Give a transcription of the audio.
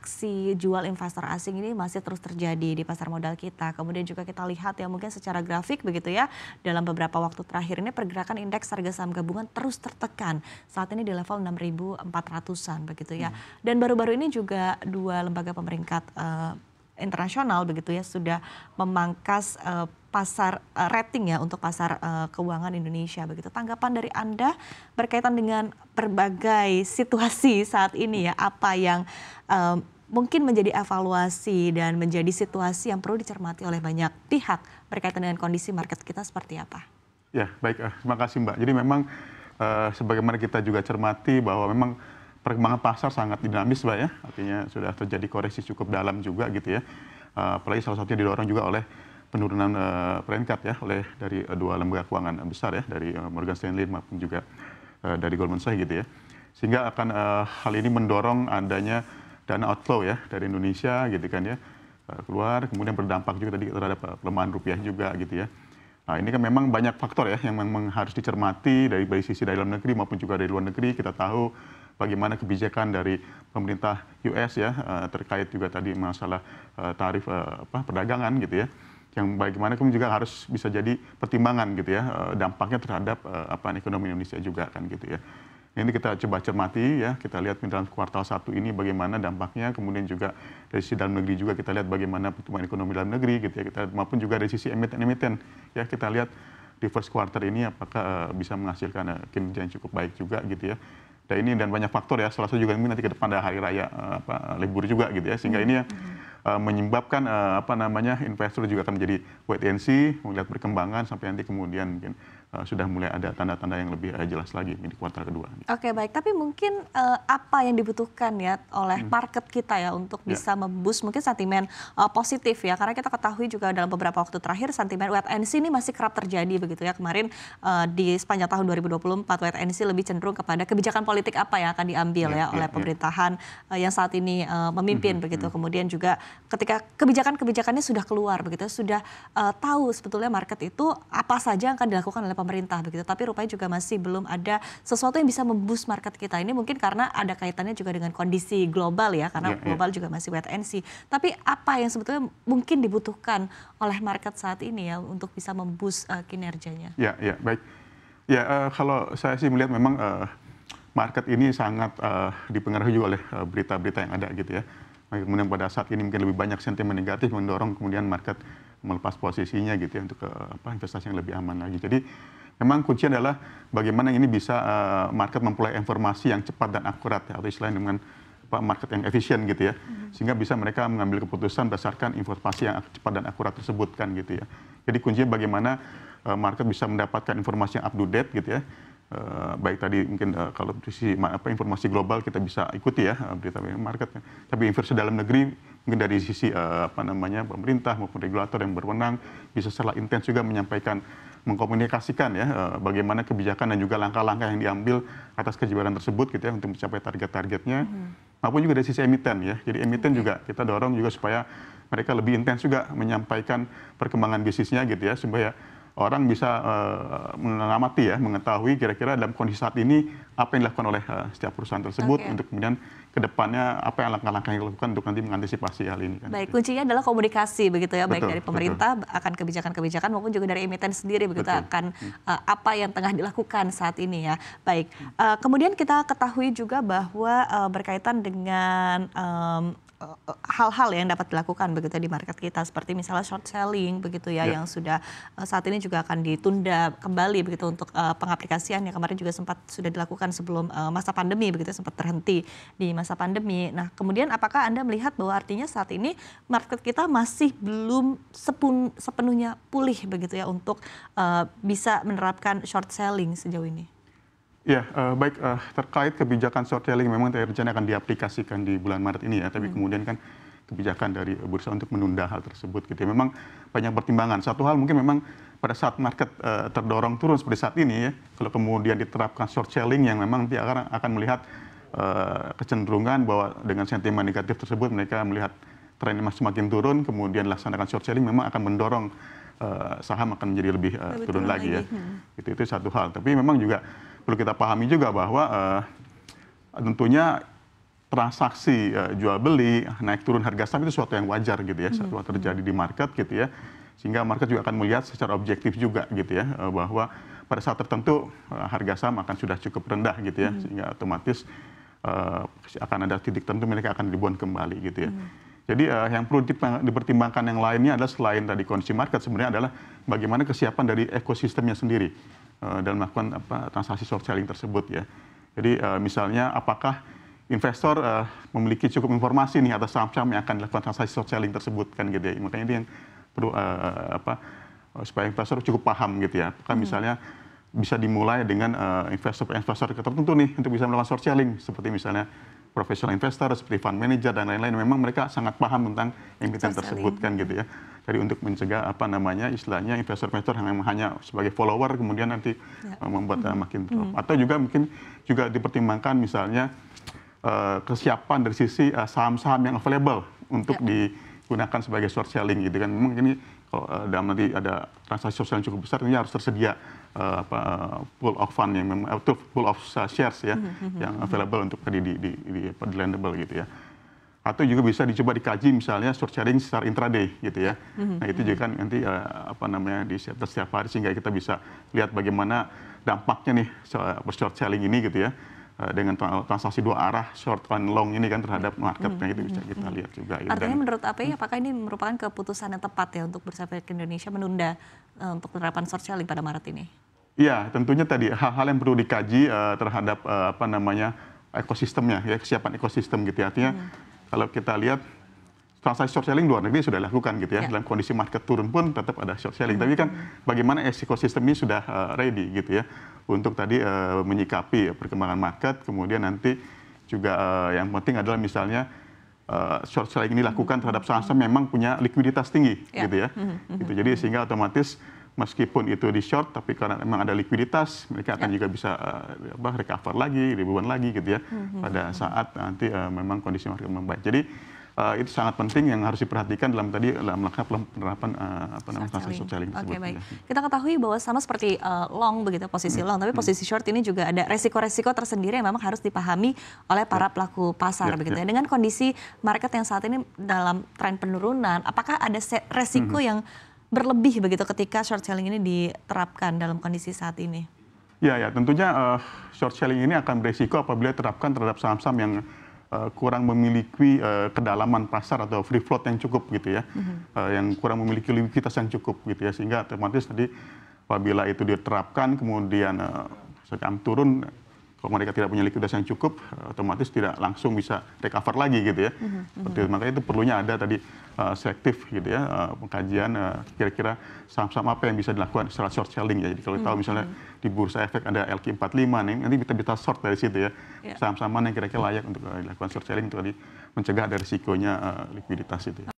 aksi jual investor asing ini masih terus terjadi di pasar modal kita. Kemudian juga kita lihat ya mungkin secara grafik begitu ya, dalam beberapa waktu terakhir ini pergerakan indeks harga saham gabungan terus tertekan. Saat ini di level 6.400-an begitu ya. Dan baru-baru ini juga dua lembaga pemeringkat internasional begitu ya sudah memangkas pasar rating ya untuk pasar keuangan Indonesia begitu. Tanggapan dari Anda berkaitan dengan berbagai situasi saat ini ya, apa yang mungkin menjadi evaluasi dan menjadi situasi yang perlu dicermati oleh banyak pihak berkaitan dengan kondisi market kita seperti apa? Ya baik, terima kasih Mbak. Jadi memang sebagaimana kita juga cermati bahwa memang perkembangan pasar sangat dinamis Mbak ya, artinya sudah terjadi koreksi cukup dalam juga gitu ya. Apalagi salah satunya didorong juga oleh penurunan peringkat ya dari dua lembaga keuangan besar ya, dari Morgan Stanley maupun juga dari Goldman Sachs gitu ya. Sehingga akan hal ini mendorong adanya dana outflow ya dari Indonesia gitu kan ya, keluar, kemudian berdampak juga tadi terhadap pelemahan rupiah juga gitu ya. Nah ini kan memang banyak faktor ya yang memang harus dicermati dari sisi dalam negeri maupun juga dari luar negeri. Kita tahu bagaimana kebijakan dari pemerintah US ya terkait juga tadi masalah tarif perdagangan gitu ya, yang bagaimana kemudian juga harus bisa jadi pertimbangan gitu ya dampaknya terhadap ekonomi Indonesia juga kan gitu ya. Ini kita coba cermati ya, kita lihat dalam kuartal 1 ini bagaimana dampaknya, kemudian juga dari sisi dalam negeri juga kita lihat bagaimana pertumbuhan ekonomi dalam negeri gitu ya, kita maupun juga dari sisi emiten-emiten ya, kita lihat di first quarter ini apakah bisa menghasilkan kinerja yang cukup baik juga gitu ya. Dan banyak faktor ya, salah satu juga nanti ke depan ada hari raya libur juga gitu ya, sehingga ini menyebabkan investor juga akan menjadi wait and see, melihat perkembangan sampai nanti kemudian mungkin sudah mulai ada tanda-tanda yang lebih jelas lagi di kuartal kedua. Oke baik, tapi mungkin apa yang dibutuhkan ya oleh market kita ya untuk bisa memboost mungkin sentimen positif ya, karena kita ketahui juga dalam beberapa waktu terakhir sentimen wait and see ini masih kerap terjadi begitu ya. Kemarin di sepanjang tahun 2024 wait and see lebih cenderung kepada kebijakan politik apa yang akan diambil ya oleh pemerintahan yang saat ini memimpin begitu. Kemudian juga ketika kebijakan-kebijakannya sudah keluar begitu, sudah tahu sebetulnya market itu apa saja yang akan dilakukan oleh pemerintah begitu, tapi rupanya juga masih belum ada sesuatu yang bisa memboost market kita ini, mungkin karena ada kaitannya juga dengan kondisi global ya, karena global juga masih wait and see. Tapi apa yang sebetulnya mungkin dibutuhkan oleh market saat ini ya untuk bisa memboost kinerjanya? Ya baik. Ya kalau saya sih melihat memang market ini sangat dipengaruhi juga oleh berita-berita yang ada gitu ya. Kemudian pada saat ini mungkin lebih banyak sentimen negatif mendorong kemudian market melepas posisinya gitu ya untuk investasi yang lebih aman lagi. Jadi memang kunci adalah bagaimana ini bisa market memperoleh informasi yang cepat dan akurat ya, atau istilahnya dengan market yang efisien gitu ya, sehingga bisa mereka mengambil keputusan berdasarkan informasi yang cepat dan akurat tersebut kan gitu ya. Jadi kuncinya bagaimana market bisa mendapatkan informasi yang up to date gitu ya. Baik tadi mungkin kalau sisi informasi global kita bisa ikuti ya berita market, tapi informasi dalam negeri mungkin dari sisi pemerintah maupun regulator yang berwenang bisa secara intens juga menyampaikan, mengkomunikasikan ya bagaimana kebijakan dan juga langkah-langkah yang diambil atas kebijakan tersebut gitu ya untuk mencapai target-targetnya, maupun juga dari sisi emiten ya. Jadi emiten juga kita dorong juga supaya mereka lebih intens juga menyampaikan perkembangan bisnisnya gitu ya, supaya orang bisa mengamati ya, mengetahui kira-kira dalam kondisi saat ini apa yang dilakukan oleh setiap perusahaan tersebut untuk kemudian ke depannya apa yang langkah-langkah yang dilakukan untuk nanti mengantisipasi hal ini. Kan. Baik, kuncinya adalah komunikasi begitu ya, baik dari pemerintah akan kebijakan-kebijakan maupun juga dari emiten sendiri begitu akan apa yang tengah dilakukan saat ini ya. Baik, kemudian kita ketahui juga bahwa berkaitan dengan hal-hal yang dapat dilakukan begitu di market kita seperti misalnya short selling begitu ya, yang sudah saat ini juga akan ditunda kembali begitu untuk pengaplikasian yang kemarin juga sempat sudah dilakukan sebelum masa pandemi begitu, sempat terhenti di masa pandemi. Nah kemudian apakah Anda melihat bahwa artinya saat ini market kita masih belum sepenuhnya pulih begitu ya untuk bisa menerapkan short selling sejauh ini? Ya, baik, terkait kebijakan short selling memang rencana akan diaplikasikan di bulan Maret ini ya, tapi kemudian kan kebijakan dari bursa untuk menunda hal tersebut gitu ya. Memang banyak pertimbangan. Satu hal mungkin memang pada saat market terdorong turun seperti saat ini ya, kalau kemudian diterapkan short selling yang memang nanti akan melihat kecenderungan bahwa dengan sentimen negatif tersebut mereka melihat trennya semakin turun, kemudian laksanakan short selling memang akan mendorong saham akan menjadi lebih turun lagi ya. Itu satu hal. Tapi memang juga perlu kita pahami juga bahwa tentunya transaksi jual beli, naik turun harga saham itu sesuatu yang wajar gitu ya, sesuatu terjadi di market gitu ya. Sehingga market juga akan melihat secara objektif juga gitu ya, bahwa pada saat tertentu harga saham akan sudah cukup rendah gitu ya, sehingga otomatis akan ada titik tertentu mereka akan dibuang kembali gitu ya. Jadi yang perlu dipertimbangkan yang lainnya adalah selain tadi kondisi market sebenarnya adalah bagaimana kesiapan dari ekosistemnya sendiri dalam melakukan transaksi short selling tersebut ya. Jadi misalnya apakah investor memiliki cukup informasi nih atas saham-saham yang akan dilakukan transaksi short selling tersebut kan gitu ya. Makanya ini yang perlu supaya investor cukup paham gitu ya. Apakah misalnya bisa dimulai dengan investor tertentu nih untuk bisa melakukan short selling seperti misalnya professional investor seperti fund manager dan lain-lain. Memang mereka sangat paham tentang emiten tersebut kan gitu ya. Jadi untuk mencegah istilahnya investor-investor yang memang hanya sebagai follower kemudian nanti membuat makin drop. Atau juga mungkin juga dipertimbangkan misalnya kesiapan dari sisi saham-saham yang available untuk digunakan sebagai short selling gitu kan. Memang ini kalau dalam nanti ada transaksi short selling cukup besar ini harus tersedia pool of fund yang memang pool of shares ya yang available untuk di lendable gitu ya. Atau juga bisa dicoba dikaji misalnya short selling secara intraday gitu ya. Nah itu juga kan nanti di setiap hari sehingga kita bisa lihat bagaimana dampaknya nih short selling ini gitu ya. Dengan transaksi dua arah short and long ini kan terhadap marketnya itu bisa kita lihat juga. Artinya menurut API apakah ini merupakan keputusan yang tepat ya untuk Bursa Efek Indonesia menunda untuk penerapan short selling pada Maret ini? Iya, tentunya tadi hal-hal yang perlu dikaji terhadap ekosistemnya ya, kesiapan ekosistem gitu ya. Artinya kalau kita lihat transaksi short selling luar negeri sudah dilakukan gitu ya. Dalam kondisi market turun pun tetap ada short selling. Tapi kan bagaimana ekosistem ini sudah ready gitu ya untuk tadi menyikapi perkembangan market. Kemudian nanti juga yang penting adalah misalnya short selling ini dilakukan terhadap saham-saham memang punya likuiditas tinggi gitu ya. Gitu. Jadi sehingga otomatis meskipun itu di short tapi karena memang ada likuiditas mereka akan juga bisa recover lagi, rebound lagi gitu ya pada saat nanti memang kondisi market membaik. Jadi itu sangat penting yang harus diperhatikan dalam melakukan penerapan transaksi short selling tersebut. Oke, baik. Kita ketahui bahwa sama seperti long begitu posisi long, tapi posisi short ini juga ada resiko-resiko tersendiri yang memang harus dipahami oleh para pelaku pasar begitu ya. Dengan kondisi market yang saat ini dalam tren penurunan, apakah ada resiko yang berlebih begitu ketika short selling ini diterapkan dalam kondisi saat ini? Ya, tentunya short selling ini akan beresiko apabila diterapkan terhadap saham-saham yang kurang memiliki kedalaman pasar atau free float yang cukup gitu ya, yang kurang memiliki likuiditas yang cukup gitu ya, sehingga otomatis tadi apabila itu diterapkan kemudian sedang turun, kalau mereka tidak punya likuiditas yang cukup, otomatis tidak langsung bisa recover lagi gitu ya. Makanya itu perlunya ada tadi selektif gitu ya, pengkajian kira-kira saham-saham apa yang bisa dilakukan secara short selling ya. Jadi kalau tahu misalnya di Bursa Efek ada LQ45 nih, nanti kita short dari situ ya. Saham-saham mana yang kira-kira layak untuk dilakukan short selling untuk mencegah ada risikonya likuiditas itu ya.